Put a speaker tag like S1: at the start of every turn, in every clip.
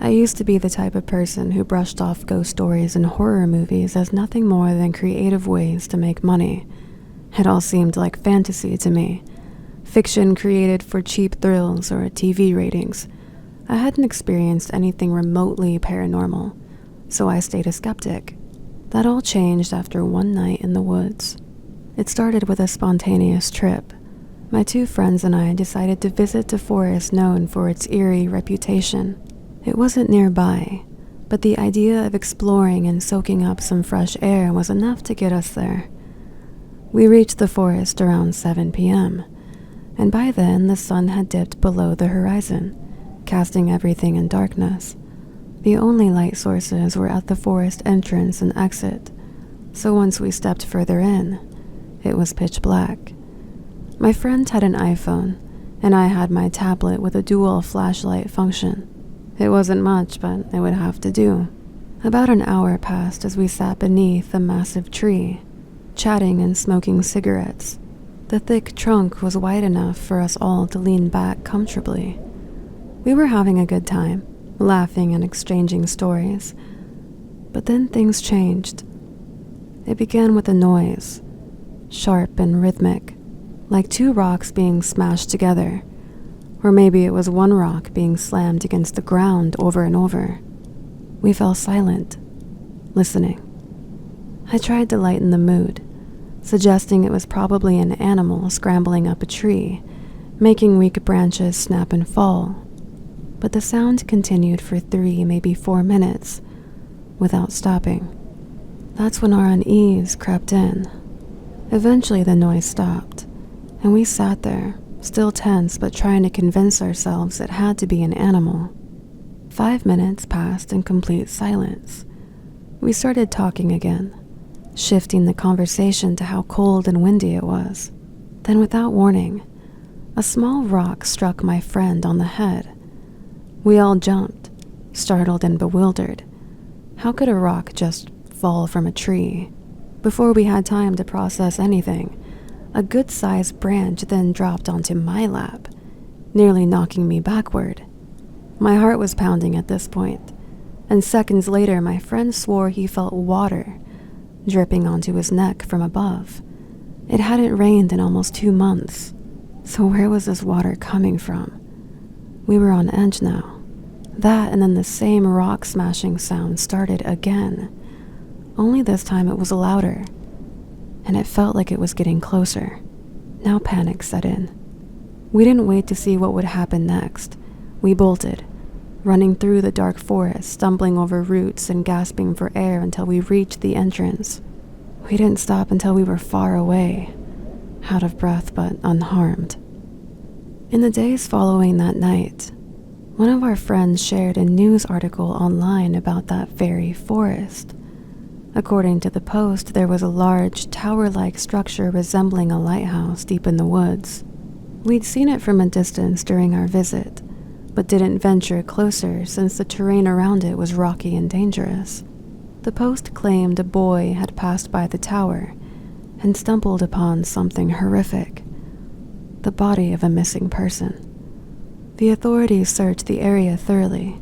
S1: I used to be the type of person who brushed off ghost stories and horror movies as nothing more than creative ways to make money. It all seemed like fantasy to me, fiction created for cheap thrills or TV ratings. I hadn't experienced anything remotely paranormal, so I stayed a skeptic. That all changed after one night in the woods. It started with a spontaneous trip. My two friends and I decided to visit a forest known for its eerie reputation. It wasn't nearby, but the idea of exploring and soaking up some fresh air was enough to get us there. We reached the forest around 7 p.m., and by then the sun had dipped below the horizon, casting everything in darkness. The only light sources were at the forest entrance and exit, so once we stepped further in, it was pitch black. My friend had an iPhone, and I had my tablet with a dual flashlight function. It wasn't much, but it would have to do. About an hour passed as we sat beneath a massive tree, chatting and smoking cigarettes. The thick trunk was wide enough for us all to lean back comfortably. We were having a good time, laughing and exchanging stories. But then things changed. It began with a noise, sharp and rhythmic, like two rocks being smashed together, or maybe it was one rock being slammed against the ground over and over. We fell silent, listening. I tried to lighten the mood, suggesting it was probably an animal scrambling up a tree, making weak branches snap and fall. But the sound continued for 3, maybe 4 minutes, without stopping. That's when our unease crept in. Eventually the noise stopped, and we sat there, still tense but trying to convince ourselves it had to be an animal. 5 minutes passed in complete silence. We started talking again, shifting the conversation to how cold and windy it was. Then without warning, a small rock struck my friend on the head. We all jumped, startled and bewildered. How could a rock just fall from a tree? Before we had time to process anything, a good-sized branch then dropped onto my lap, nearly knocking me backward. My heart was pounding at this point, and seconds later my friend swore he felt water dripping onto his neck from above. It hadn't rained in almost 2 months, so where was this water coming from? We were on edge now. That and then the same rock smashing sound started again, only this time it was louder, and it felt like it was getting closer. Now panic set in. We didn't wait to see what would happen next. We bolted, running through the dark forest, stumbling over roots and gasping for air until we reached the entrance. We didn't stop until we were far away, out of breath but unharmed. In the days following that night, one of our friends shared a news article online about that very forest. According to the post, there was a large, tower-like structure resembling a lighthouse deep in the woods. We'd seen it from a distance during our visit, but didn't venture closer since the terrain around it was rocky and dangerous. The post claimed a boy had passed by the tower and stumbled upon something horrific: the body of a missing person. The authorities searched the area thoroughly,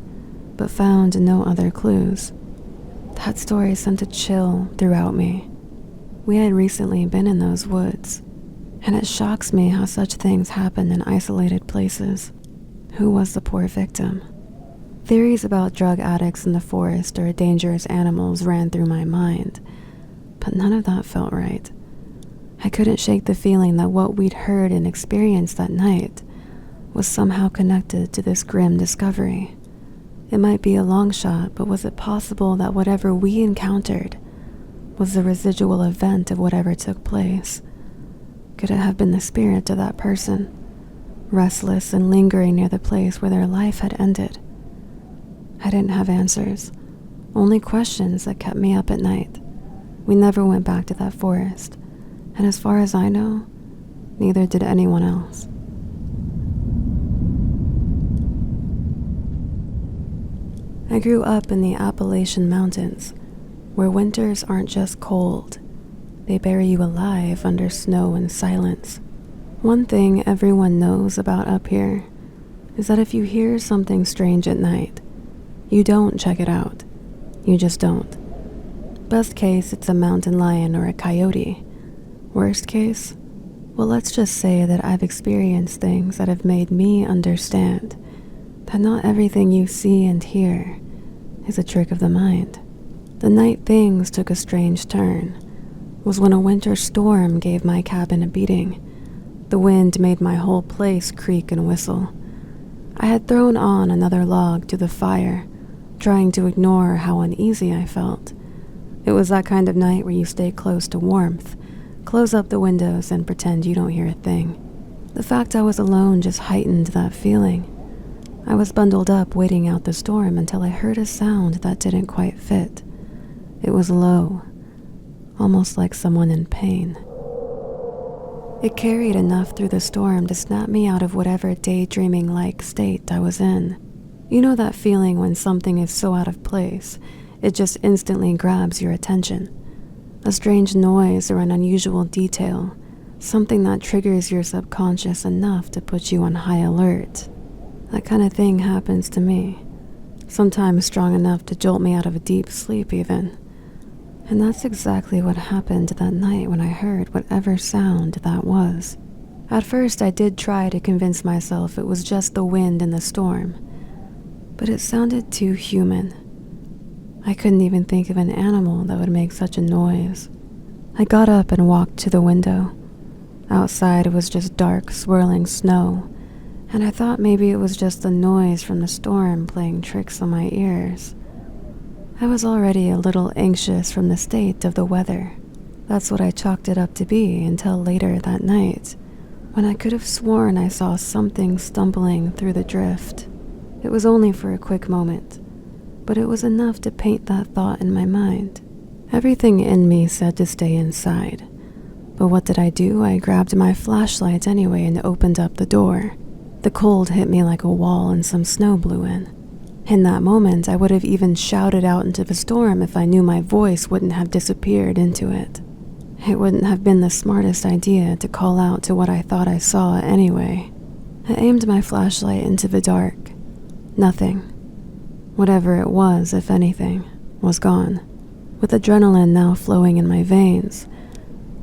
S1: but found no other clues. That story sent a chill throughout me. We had recently been in those woods, and it shocks me how such things happen in isolated places. Who was the poor victim? Theories about drug addicts in the forest or dangerous animals ran through my mind, but none of that felt right. I couldn't shake the feeling that what we'd heard and experienced that night was somehow connected to this grim discovery. It might be a long shot, but was it possible that whatever we encountered was the residual event of whatever took place? Could it have been the spirit of that person, restless and lingering near the place where their life had ended? I didn't have answers, only questions that kept me up at night. We never went back to that forest, and as far as I know, neither did anyone else. I grew up in the Appalachian Mountains, where winters aren't just cold, they bury you alive under snow and silence. One thing everyone knows about up here is that if you hear something strange at night, You don't check it out. You just don't. Best case, it's a mountain lion or a coyote. Worst case? Well, let's just say that I've experienced things that have made me understand that not everything you see and hear is a trick of the mind. The night things took a strange turn was when a winter storm gave my cabin a beating. The wind made my whole place creak and whistle. I had thrown on another log to the fire, trying to ignore how uneasy I felt. It was that kind of night where you stay close to warmth, close up the windows, and pretend you don't hear a thing. The fact I was alone just heightened that feeling. I was bundled up waiting out the storm until I heard a sound that didn't quite fit. It was low, almost like someone in pain. It carried enough through the storm to snap me out of whatever daydreaming-like state I was in. You know that feeling when something is so out of place, it just instantly grabs your attention. A strange noise or an unusual detail, something that triggers your subconscious enough to put you on high alert. That kind of thing happens to me, sometimes strong enough to jolt me out of a deep sleep even. And that's exactly what happened that night when I heard whatever sound that was. At first, I did try to convince myself it was just the wind and the storm, but it sounded too human. I couldn't even think of an animal that would make such a noise. I got up and walked to the window. Outside, it was just dark, swirling snow, and I thought maybe it was just the noise from the storm playing tricks on my ears. I was already a little anxious from the state of the weather. That's what I chalked it up to be until later that night, when I could have sworn I saw something stumbling through the drift. It was only for a quick moment, but it was enough to paint that thought in my mind. Everything in me said to stay inside, but what did I do? I grabbed my flashlight anyway and opened up the door. The cold hit me like a wall and some snow blew in. In that moment, I would have even shouted out into the storm if I knew my voice wouldn't have disappeared into it. It wouldn't have been the smartest idea to call out to what I thought I saw anyway. I aimed my flashlight into the dark. Nothing. Whatever it was, if anything, was gone. With adrenaline now flowing in my veins,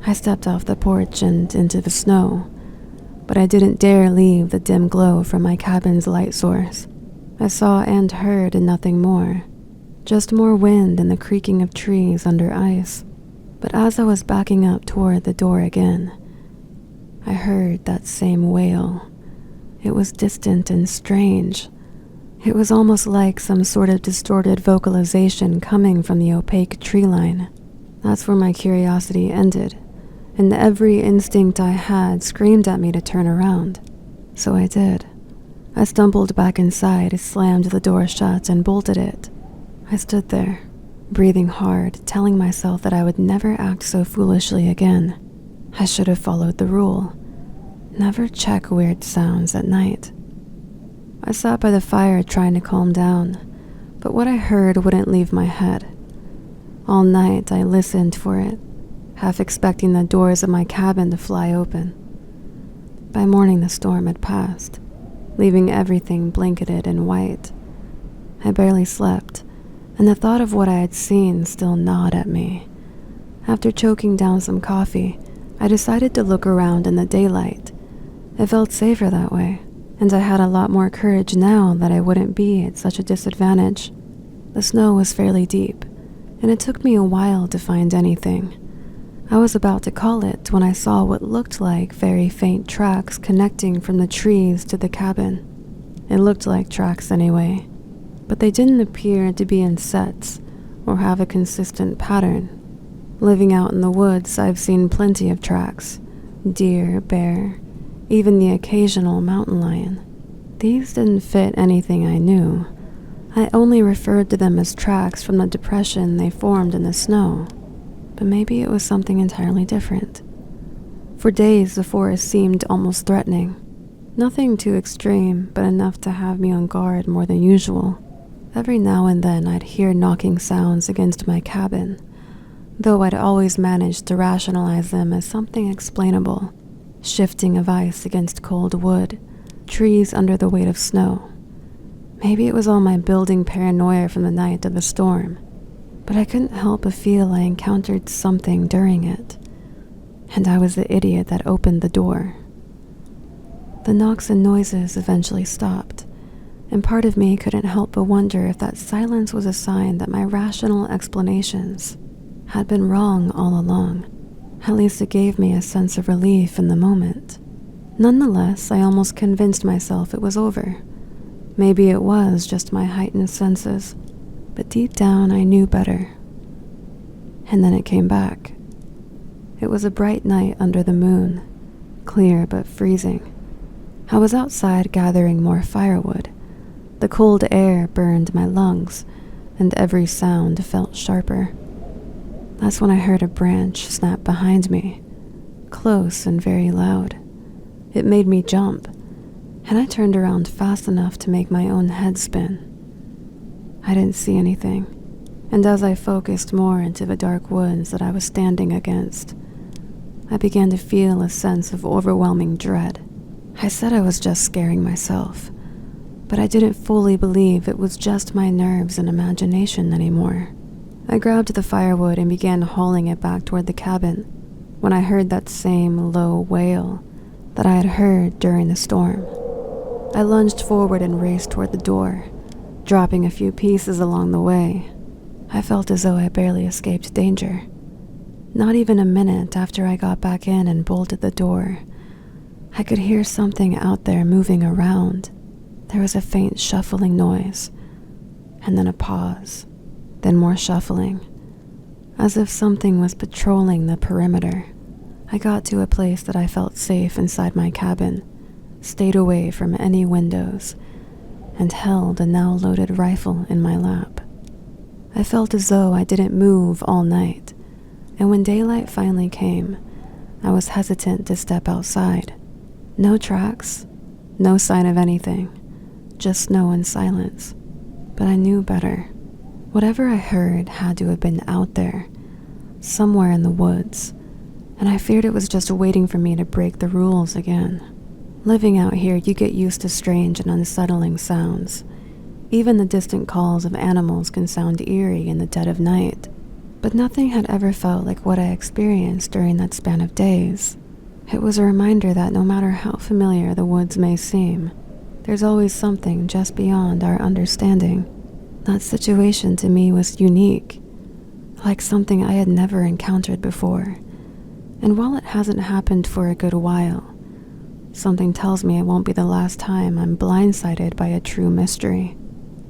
S1: I stepped off the porch and into the snow, but I didn't dare leave the dim glow from my cabin's light source. I saw and heard nothing more, just more wind and the creaking of trees under ice. But as I was backing up toward the door again, I heard that same wail. It was distant and strange. It was almost like some sort of distorted vocalization coming from the opaque tree line. That's where my curiosity ended, and every instinct I had screamed at me to turn around. So I did. I stumbled back inside, slammed the door shut, and bolted it. I stood there, breathing hard, telling myself that I would never act so foolishly again. I should have followed the rule. Never check weird sounds at night. I sat by the fire trying to calm down, but what I heard wouldn't leave my head. All night I listened for it, half expecting the doors of my cabin to fly open. By morning the storm had passed, leaving everything blanketed in white. I barely slept, and the thought of what I had seen still gnawed at me. After choking down some coffee, I decided to look around in the daylight. It felt safer that way, and I had a lot more courage now that I wouldn't be at such a disadvantage. The snow was fairly deep, and it took me a while to find anything. I was about to call it when I saw what looked like very faint tracks connecting from the trees to the cabin. It looked like tracks anyway, but they didn't appear to be in sets or have a consistent pattern. Living out in the woods, I've seen plenty of tracks: deer, bear, even the occasional mountain lion. These didn't fit anything I knew. I only referred to them as tracks from the depression they formed in the snow. But maybe it was something entirely different. For days, the forest seemed almost threatening. Nothing too extreme, but enough to have me on guard more than usual. Every now and then, I'd hear knocking sounds against my cabin, though I'd always managed to rationalize them as something explainable. Shifting of ice against cold wood, trees under the weight of snow. Maybe it was all my building paranoia from the night of the storm, but I couldn't help but feel I encountered something during it, and I was the idiot that opened the door. The knocks and noises eventually stopped, and part of me couldn't help but wonder if that silence was a sign that my rational explanations had been wrong all along. At least it gave me a sense of relief in the moment. Nonetheless, I almost convinced myself it was over. Maybe it was just my heightened senses, but deep down I knew better. And then it came back. It was a bright night under the moon, clear but freezing. I was outside gathering more firewood. The cold air burned my lungs, and every sound felt sharper. That's when I heard a branch snap behind me, close and very loud. It made me jump, and I turned around fast enough to make my own head spin. I didn't see anything, and as I focused more into the dark woods that I was standing against, I began to feel a sense of overwhelming dread. I said I was just scaring myself, but I didn't fully believe it was just my nerves and imagination anymore. I grabbed the firewood and began hauling it back toward the cabin when I heard that same low wail that I had heard during the storm. I lunged forward and raced toward the door, dropping a few pieces along the way. I felt as though I barely escaped danger. Not even a minute after I got back in and bolted the door, I could hear something out there moving around. There was a faint shuffling noise, and then a pause, then more shuffling, as if something was patrolling the perimeter. I got to a place that I felt safe inside my cabin, stayed away from any windows, and held a now loaded rifle in my lap. I felt as though I didn't move all night, and when daylight finally came, I was hesitant to step outside. No tracks, no sign of anything, just snow and silence. But I knew better. Whatever I heard had to have been out there, somewhere in the woods, and I feared it was just waiting for me to break the rules again. Living out here, you get used to strange and unsettling sounds. Even the distant calls of animals can sound eerie in the dead of night, but nothing had ever felt like what I experienced during that span of days. It was a reminder that no matter how familiar the woods may seem, there's always something just beyond our understanding. That situation to me was unique, like something I had never encountered before. And while it hasn't happened for a good while, something tells me it won't be the last time I'm blindsided by a true mystery.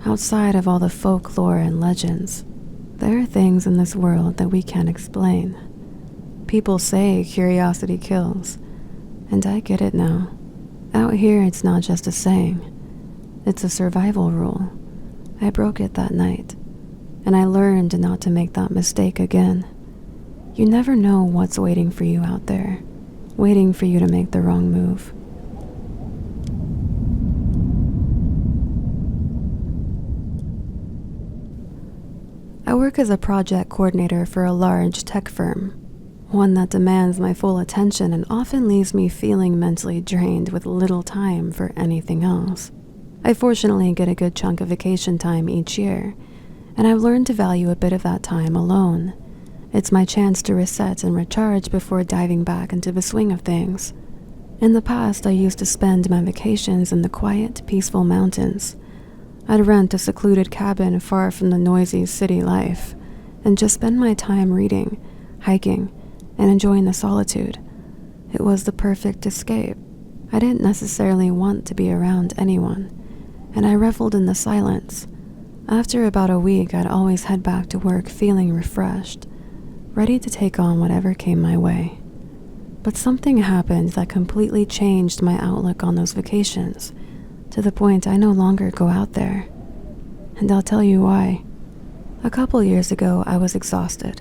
S1: Outside of all the folklore and legends, there are things in this world that we can't explain. People say curiosity kills, and I get it now. Out here, it's not just a saying. It's a survival rule. I broke it that night, and I learned not to make that mistake again. You never know what's waiting for you out there, waiting for you to make the wrong move. I work as a project coordinator for a large tech firm, one that demands my full attention and often leaves me feeling mentally drained with little time for anything else. I fortunately get a good chunk of vacation time each year, and I've learned to value a bit of that time alone. It's my chance to reset and recharge before diving back into the swing of things. In the past, I used to spend my vacations in the quiet, peaceful mountains. I'd rent a secluded cabin far from the noisy city life, and just spend my time reading, hiking, and enjoying the solitude. It was the perfect escape. I didn't necessarily want to be around anyone, and I reveled in the silence. After about a week, I'd always head back to work feeling refreshed, ready to take on whatever came my way. But something happened that completely changed my outlook on those vacations, to the point I no longer go out there. And I'll tell you why. A couple years ago, I was exhausted.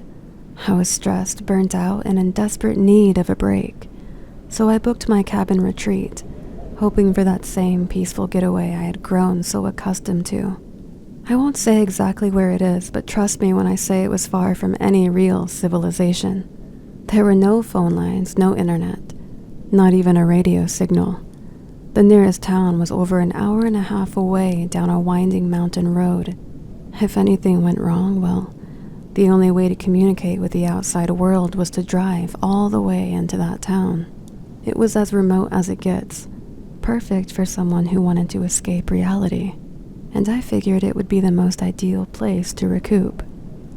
S1: I was stressed, burnt out, and in desperate need of a break. So I booked my cabin retreat, hoping for that same peaceful getaway I had grown so accustomed to. I won't say exactly where it is, but trust me when I say it was far from any real civilization. There were no phone lines, no internet, not even a radio signal. The nearest town was over an hour and a half away down a winding mountain road. If anything went wrong, well, the only way to communicate with the outside world was to drive all the way into that town. It was as remote as it gets, perfect for someone who wanted to escape reality, and I figured it would be the most ideal place to recoup.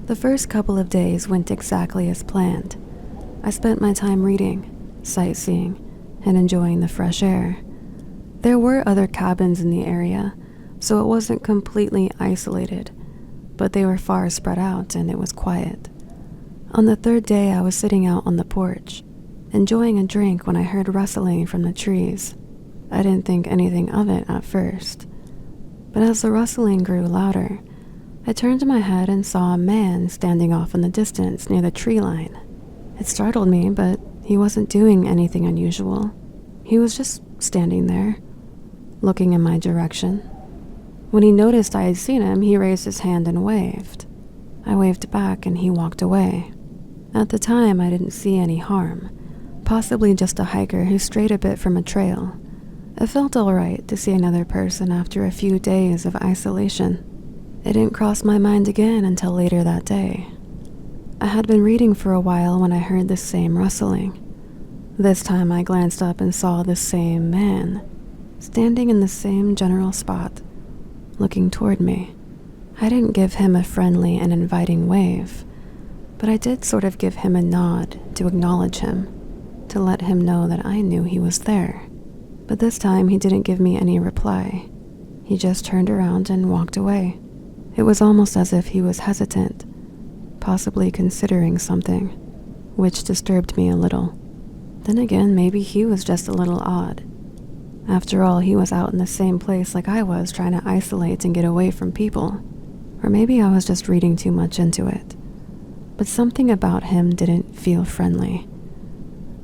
S1: The first couple of days went exactly as planned. I spent my time reading, sightseeing, and enjoying the fresh air. There were other cabins in the area, so it wasn't completely isolated, but they were far spread out and it was quiet. On the third day, I was sitting out on the porch, enjoying a drink when I heard rustling from the trees. I didn't think anything of it at first, but as the rustling grew louder, I turned my head and saw a man standing off in the distance near the tree line. It startled me, but he wasn't doing anything unusual. He was just standing there, looking in my direction. When he noticed I had seen him, he raised his hand and waved. I waved back and he walked away. At the time, I didn't see any harm, possibly just a hiker who strayed a bit from a trail. It felt alright to see another person after a few days of isolation. It didn't cross my mind again until later that day. I had been reading for a while when I heard the same rustling. This time I glanced up and saw the same man, standing in the same general spot, looking toward me. I didn't give him a friendly and inviting wave, but I did sort of give him a nod to acknowledge him, to let him know that I knew he was there. But this time he didn't give me any reply. He just turned around and walked away. It was almost as if he was hesitant, possibly considering something, which disturbed me a little. Then again, maybe he was just a little odd. After all, he was out in the same place like I was, trying to isolate and get away from people. Or maybe I was just reading too much into it. But something about him didn't feel friendly.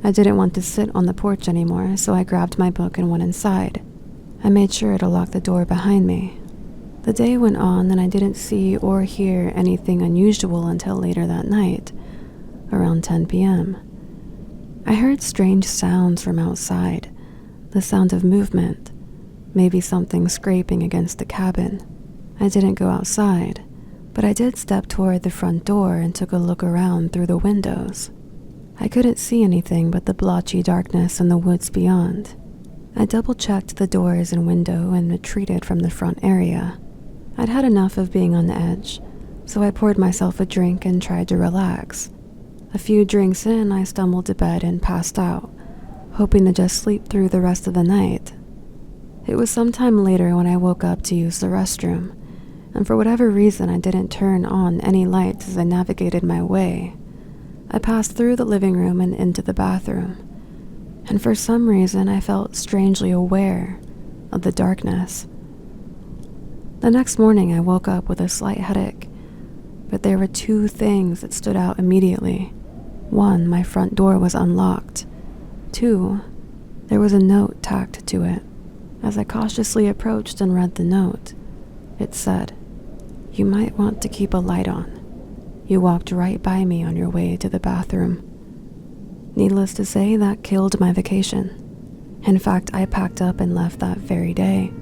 S1: I didn't want to sit on the porch anymore, so I grabbed my book and went inside. I made sure to lock the door behind me. The day went on and I didn't see or hear anything unusual until later that night, around 10 p.m. I heard strange sounds from outside. The sound of movement, maybe something scraping against the cabin. I didn't go outside, but I did step toward the front door and took a look around through the windows. I couldn't see anything but the blotchy darkness in the woods beyond. I double-checked the doors and window and retreated from the front area. I'd had enough of being on edge, so I poured myself a drink and tried to relax. A few drinks in, I stumbled to bed and passed out, hoping to just sleep through the rest of the night. It was sometime later when I woke up to use the restroom, and for whatever reason I didn't turn on any lights as I navigated my way. I passed through the living room and into the bathroom, and for some reason I felt strangely aware of the darkness. The next morning I woke up with a slight headache, but there were two things that stood out immediately. One, my front door was unlocked. Two, there was a note tacked to it. As I cautiously approached and read the note, it said, "You might want to keep a light on. You walked right by me on your way to the bathroom." Needless to say, that killed my vacation. In fact, I packed up and left that very day.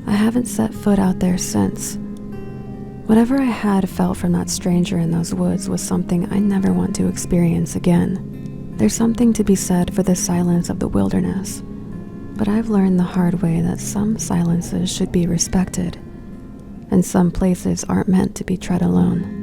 S1: I haven't set foot out there since. Whatever I had felt from that stranger in those woods was something I never want to experience again. There's something to be said for the silence of the wilderness, but I've learned the hard way that some silences should be respected, and some places aren't meant to be tread alone.